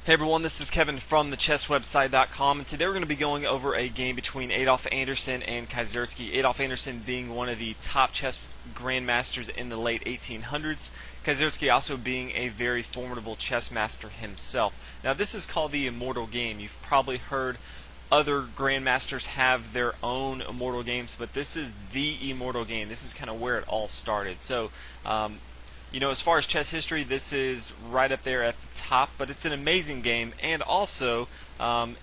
Hey everyone, this is Kevin from thechesswebsite.com, and today we're going to be going over a game between Adolf Anderssen and Kaiserski. Adolf Anderssen being one of the top chess grandmasters in the late 1800s, Kaiserski also being a very formidable chess master himself. Now this is called the Immortal game. You've probably heard other grandmasters have their own Immortal games, but this is the Immortal game. This is kind of where it all started. So, as far as chess history, this is right up there at the top, but it's an amazing game, and also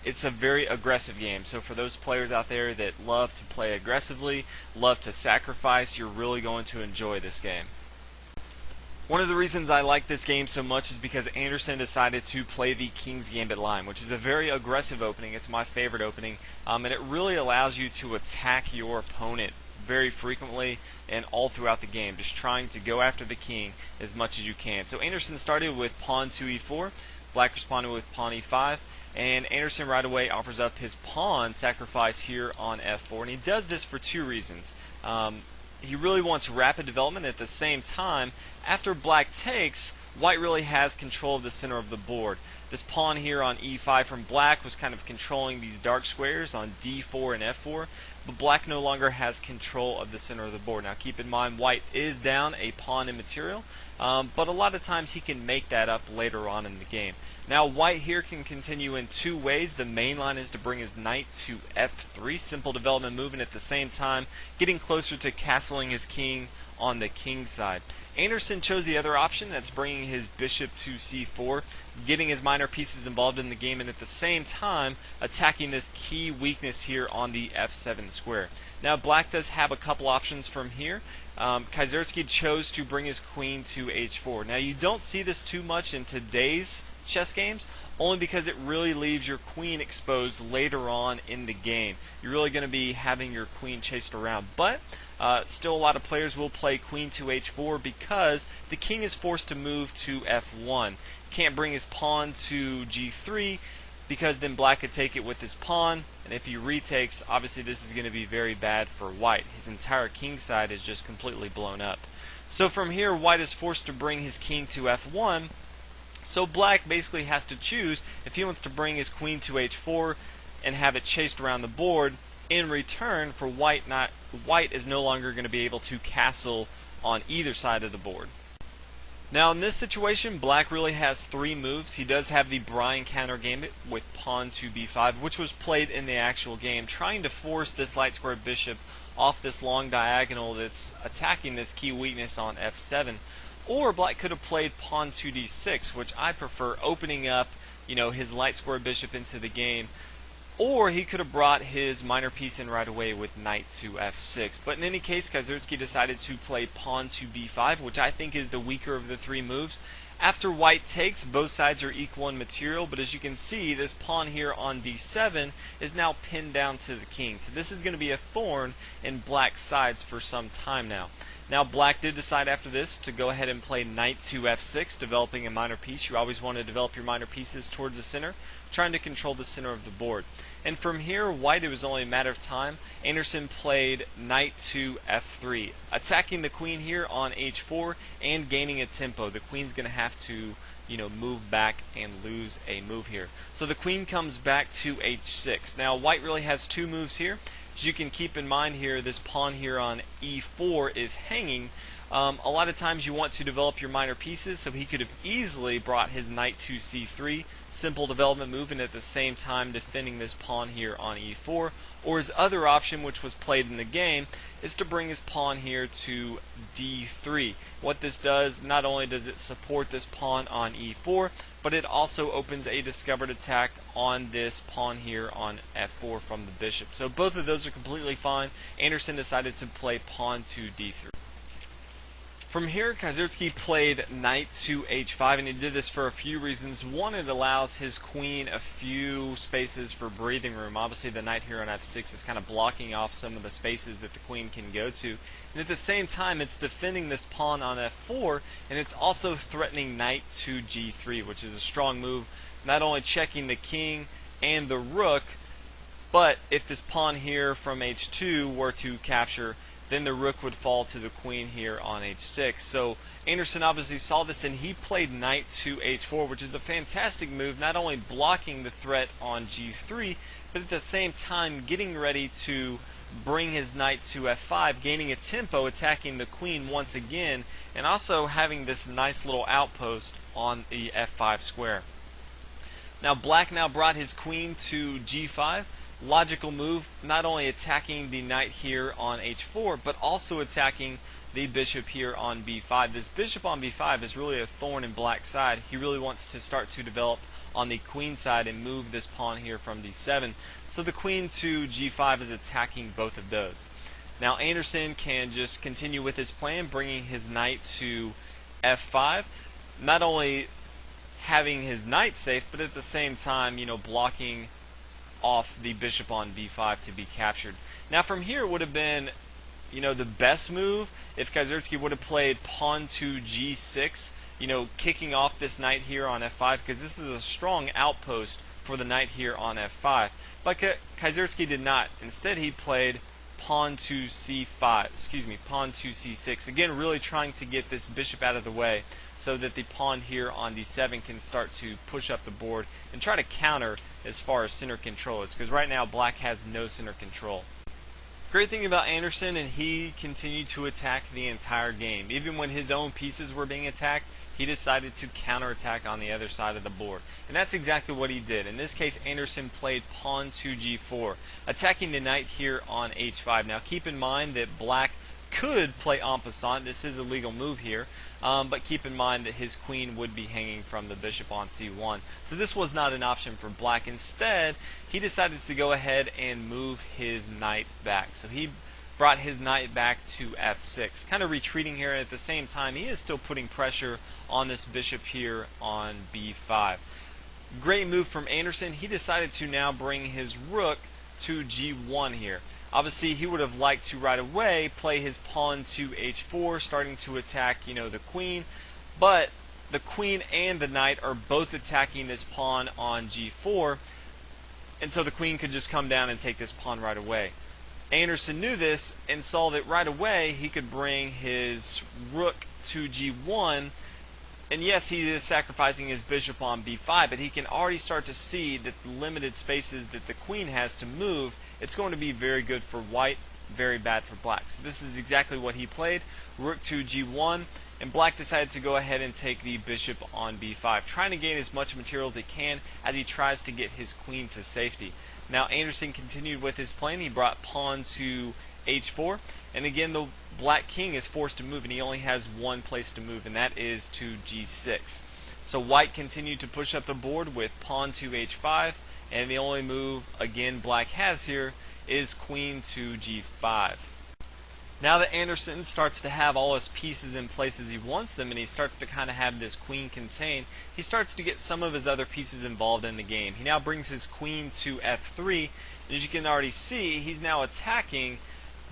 it's a very aggressive game. So for those players out there that love to play aggressively, love to sacrifice, you're really going to enjoy this game. One of the reasons I like this game so much is because Anderssen decided to play the King's Gambit line, which is a very aggressive opening. It's my favorite opening, and it really allows you to attack your opponent very frequently and all throughout the game, just trying to go after the king as much as you can. So Anderssen started with pawn to e4, Black responded with pawn e5, and Anderssen right away offers up his pawn sacrifice here on f4, and he does this for two reasons. He really wants rapid development. At the same time, after Black takes, White really has control of the center of the board. This pawn here on e5 from Black was kind of controlling these dark squares on d4 and f4, but Black no longer has control of the center of the board. Now keep in mind, White is down a pawn in material, but a lot of times he can make that up later on in the game. Now White here can continue in two ways. The main line is to bring his knight to f3, simple development move, and at the same time getting closer to castling his king on the king side. Anderssen chose the other option, that's bringing his bishop to c4, getting his minor pieces involved in the game, and at the same time attacking this key weakness here on the f7 square. Now Black does have a couple options from here. Kaiserski chose to bring his queen to h4. Now you don't see this too much in today's chess games, only because it really leaves your queen exposed later on in the game. You're really going to be having your queen chased around, but still a lot of players will play queen to h4 because the king is forced to move to f1. Can't bring his pawn to g3 because then Black could take it with his pawn, and if he retakes, obviously this is going to be very bad for White. His entire king side is just completely blown up. So from here, White is forced to bring his king to f1, so Black basically has to choose if he wants to bring his queen to h4 and have it chased around the board. In return, for White is no longer going to be able to castle on either side of the board. Now in this situation, Black really has three moves. He does have the Brian counter gambit with pawn to b5, which was played in the actual game, trying to force this light square bishop off this long diagonal that's attacking this key weakness on f7. Or Black could have played pawn to d6, which I prefer, opening up, his light square bishop into the game. Or he could have brought his minor piece in right away with knight to f6. But in any case, Kaiserski decided to play pawn to b5, which I think is the weaker of the three moves. After White takes, both sides are equal in material, but as you can see, this pawn here on d7 is now pinned down to the king. So this is going to be a thorn in Black's sides for some time now. Now Black did decide after this to go ahead and play knight to f6, developing a minor piece. You always want to develop your minor pieces towards the center, trying to control the center of the board. And from here, White, it was only a matter of time. Anderssen played knight to f3, attacking the queen here on h4 and gaining a tempo. The queen's going to have to, move back and lose a move here. So the queen comes back to h6. Now White really has two moves here. As you can keep in mind here, this pawn here on e4 is hanging. A lot of times you want to develop your minor pieces, so he could have easily brought his knight to c3, simple development move, and at the same time defending this pawn here on e4. Or his other option, which was played in the game, is to bring his pawn here to d3. What this does, not only does it support this pawn on e4, but it also opens a discovered attack on this pawn here on f4 from the bishop. So both of those are completely fine. Anderssen decided to play pawn to d3. From here, Kaiserski played knight to h5, and he did this for a few reasons. One, it allows his queen a few spaces for breathing room. Obviously, the knight here on f6 is kind of blocking off some of the spaces that the queen can go to. And at the same time, it's defending this pawn on f4, and it's also threatening knight to g3, which is a strong move, not only checking the king and the rook, but if this pawn here from h2 were to capture, then the rook would fall to the queen here on h6. So Anderson obviously saw this and he played knight to h4, which is a fantastic move, not only blocking the threat on g3, but at the same time getting ready to bring his knight to f5, gaining a tempo, attacking the queen once again, and also having this nice little outpost on the f5 square. Now black now brought his queen to g5. Logical move, not only attacking the knight here on h4, but also attacking the bishop here on b5. This bishop on b5 is really a thorn in black's side. He really wants to start to develop on the queen side and move this pawn here from d7. So the queen to g5 is attacking both of those. Now Anderson can just continue with his plan, bringing his knight to f5. Not only having his knight safe, but at the same time, blocking off the bishop on b5 to be captured. Now from here it would have been, the best move if Kaiserski would have played pawn to g6, kicking off this knight here on f5, because this is a strong outpost for the knight here on f5. But Kaiserski did not. Instead he played pawn to c5, pawn to c6. Again, really trying to get this bishop out of the way so that the pawn here on d7 can start to push up the board and try to counter as far as center control is, because right now black has no center control. Great thing about Anderson, and he continued to attack the entire game. Even when his own pieces were being attacked, he decided to counterattack on the other side of the board. And that's exactly what he did. In this case, Anderson played pawn to g4, attacking the knight here on h5. Now keep in mind that black could play en passant. This is a legal move here, but keep in mind that his queen would be hanging from the bishop on c1. So this was not an option for black. Instead, he decided to go ahead and move his knight back. So he brought his knight back to f6, kind of retreating here. At the same time, he is still putting pressure on this bishop here on b5. Great move from Anderson. He decided to now bring his rook to g1 here. Obviously, he would have liked to right away play his pawn to h4, starting to attack, the queen. But the queen and the knight are both attacking this pawn on g4, and so the queen could just come down and take this pawn right away. Anderson knew this and saw that right away he could bring his rook to g1, and yes, he is sacrificing his bishop on b5, but he can already start to see that the limited spaces that the queen has to move, it's going to be very good for white, very bad for black. So this is exactly what he played, rook to g1, and black decided to go ahead and take the bishop on b5, trying to gain as much material as he can as he tries to get his queen to safety. Now Anderson continued with his plan. He brought pawn to h4, and again the black king is forced to move, and he only has one place to move, and that is to g6. So white continued to push up the board with pawn to h5, and the only move again black has here is queen to g5. Now that Anderson starts to have all his pieces in places he wants them, and he starts to kind of have this queen contained, he starts to get some of his other pieces involved in the game. He now brings his queen to f3, and as you can already see, he's now attacking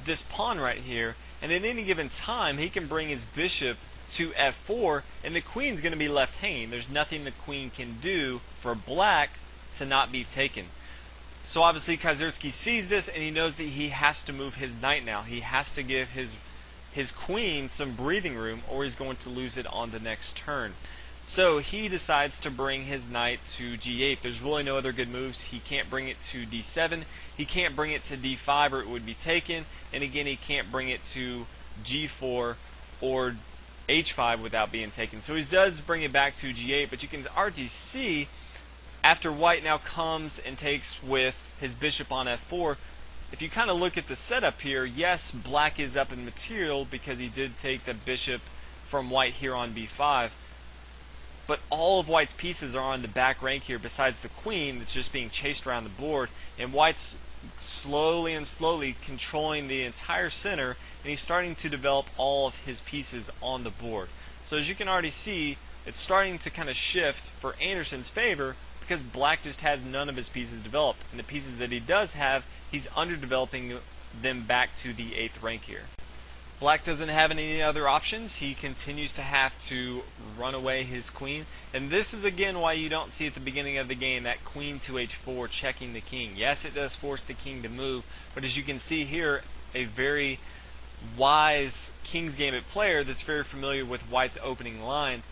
this pawn right here, and at any given time he can bring his bishop to f4, and the queen's going to be left hanging. There's nothing the queen can do for black to not be taken. So obviously Kaiserski sees this, and he knows that he has to move his knight now. He has to give his queen some breathing room, or he's going to lose it on the next turn. So he decides to bring his knight to g8. There's really no other good moves. He can't bring it to d7. He can't bring it to d5, or it would be taken. And again, he can't bring it to g4 or h5 without being taken. So he does bring it back to g8, but you can already see after white now comes and takes with his bishop on f4, if you kind of look at the setup here, yes, black is up in material because he did take the bishop from white here on b5, but all of white's pieces are on the back rank here besides the queen that's just being chased around the board, and white's slowly and slowly controlling the entire center, and he's starting to develop all of his pieces on the board. So as you can already see, it's starting to kind of shift for Anderson's favor, because black just has none of his pieces developed, and the pieces that he does have, he's underdeveloping them back to the 8th rank here. Black doesn't have any other options. He continues to have to run away his queen, and this is again why you don't see at the beginning of the game that queen to h4 checking the king. Yes, it does force the king to move, but as you can see here, a very wise King's Gambit player that's very familiar with white's opening lines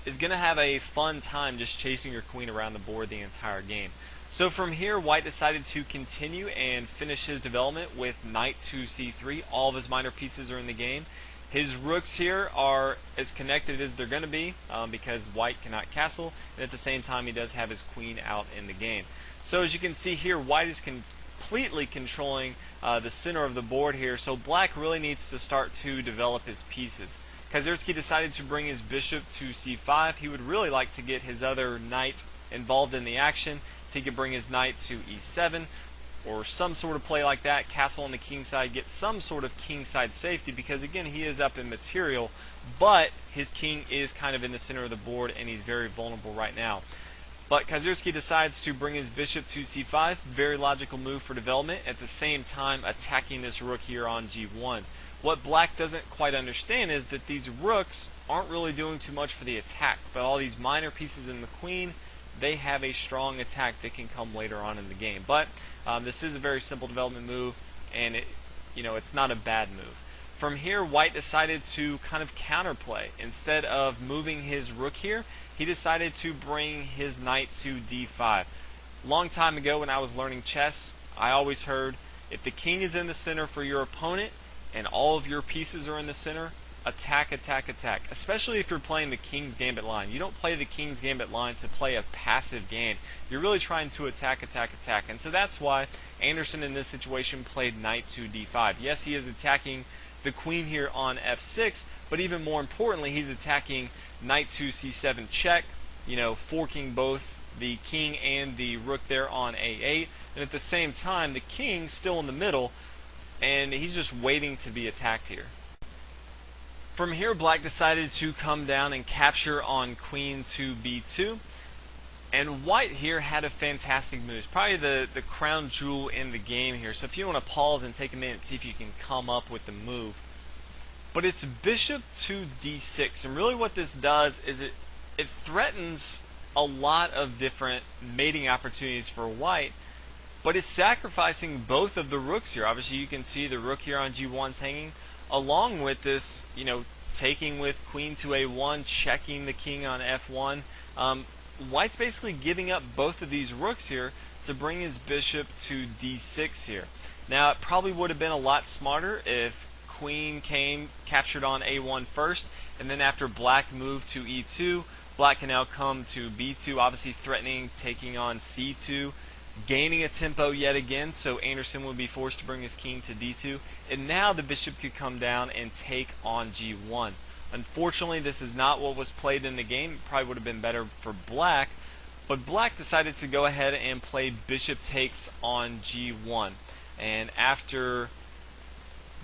is going to have a fun time just chasing your queen around the board the entire game. So from here, white decided to continue and finish his development with knight to c3. All of his minor pieces are in the game. His rooks here are as connected as they're going to be because white cannot castle, and at the same time he does have his queen out in the game. So as you can see here, white is completely controlling the center of the board here, so black really needs to start to develop his pieces. Kazierski decided to bring his bishop to c5. He would really like to get his other knight involved in the action. If he could bring his knight to e7 or some sort of play like that, castle on the king side, get some sort of king side safety, because again he is up in material, but his king is kind of in the center of the board and he's very vulnerable right now. But Kazierski decides to bring his bishop to c5, very logical move for development, at the same time attacking this rook here on g1. What black doesn't quite understand is that these rooks aren't really doing too much for the attack, but all these minor pieces in the queen, they have a strong attack that can come later on in the game. But this is a very simple development move, and it's not a bad move. From here, white decided to kind of counterplay. Instead of moving his rook here, he decided to bring his knight to d5. Long time ago when I was learning chess, I always heard, if the king is in the center for your opponent and all of your pieces are in the center, attack, attack, attack. Especially if you're playing the King's Gambit line. You don't play the King's Gambit line to play a passive game. You're really trying to attack, attack, attack. And so that's why Anderson in this situation played knight to d5. Yes, he is attacking the queen here on f6, but even more importantly, he's attacking knight to c7 check, forking both the king and the rook there on a8, and at the same time the king's still in the middle and he's just waiting to be attacked here. From here, black decided to come down and capture on queen to b2, and white here had a fantastic move. It's probably the crown jewel in the game here, so if you want to pause and take a minute and see if you can come up with the move. But it's bishop to d6, and really what this does is it threatens a lot of different mating opportunities for white, but it's sacrificing both of the rooks here. Obviously you can see the rook here on g1's hanging, along with this, taking with queen to a1, checking the king on f1. White's basically giving up both of these rooks here to bring his bishop to d6 here. Now, it probably would have been a lot smarter if queen came, captured on a1 first, and then after black moved to e2, black can now come to b2, obviously threatening taking on c2, gaining a tempo yet again, so Anderson would be forced to bring his king to d2, and now the bishop could come down and take on g1. Unfortunately, this is not what was played in the game. It probably would have been better for black, but black decided to go ahead and play bishop takes on g1. And after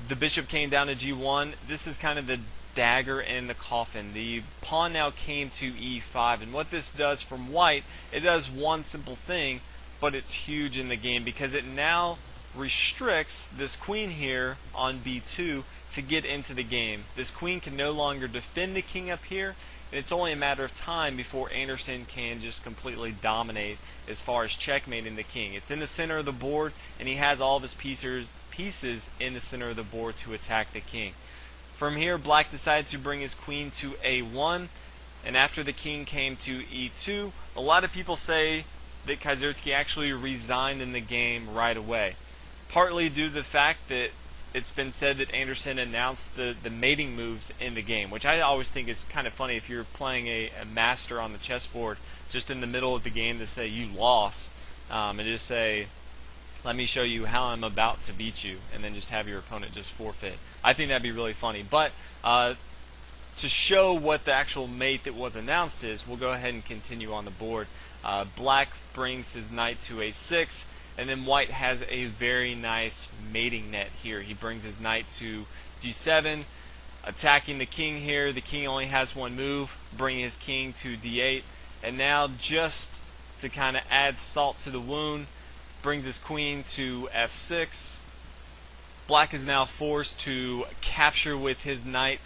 the bishop came down to g1, this is kind of the dagger in the coffin. The pawn now came to e5, and what this does from white, it does one simple thing, but it's huge in the game because it now restricts this queen here on b2 to get into the game. This queen can no longer defend the king up here, and it's only a matter of time before Anderson can just completely dominate as far as checkmating the king. It's in the center of the board, and he has all of his pieces in the center of the board to attack the king. From here, black decides to bring his queen to a1, and after the king came to e2, a lot of people say that Kazierski actually resigned in the game right away. Partly due to the fact that it's been said that Anderson announced the mating moves in the game, which I always think is kind of funny if you're playing a master on the chessboard, just in the middle of the game to say you lost, and just say, let me show you how I'm about to beat you, and then just have your opponent just forfeit. I think that'd be really funny. But to show what the actual mate that was announced is, we'll go ahead and continue on the board. Black brings his knight to a6, and then white has a very nice mating net here. He brings his knight to g7, attacking the king here. The king only has one move, bringing his king to d8, and now just to kind of add salt to the wound, brings his queen to f6. Black is now forced to capture with his knight,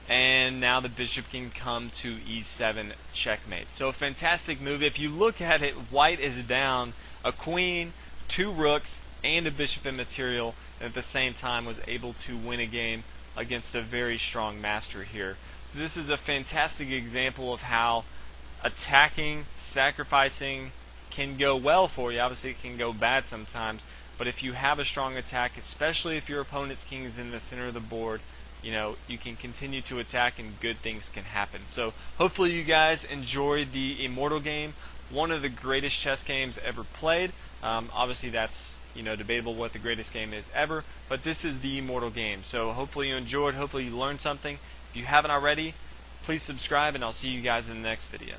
and now the bishop can come to e7 checkmate. So a fantastic move. If you look at it, white is down a queen, two rooks, and a bishop in material, and at the same time was able to win a game against a very strong master here. So this is a fantastic example of how attacking, sacrificing can go well for you. Obviously it can go bad sometimes, but if you have a strong attack, especially if your opponent's king is in the center of the board, you can continue to attack and good things can happen. So hopefully you guys enjoyed the Immortal game, one of the greatest chess games ever played. Obviously that's debatable what the greatest game is ever, but this is the Immortal game. So hopefully you enjoyed, hopefully you learned something. If you haven't already, please subscribe, and I'll see you guys in the next video.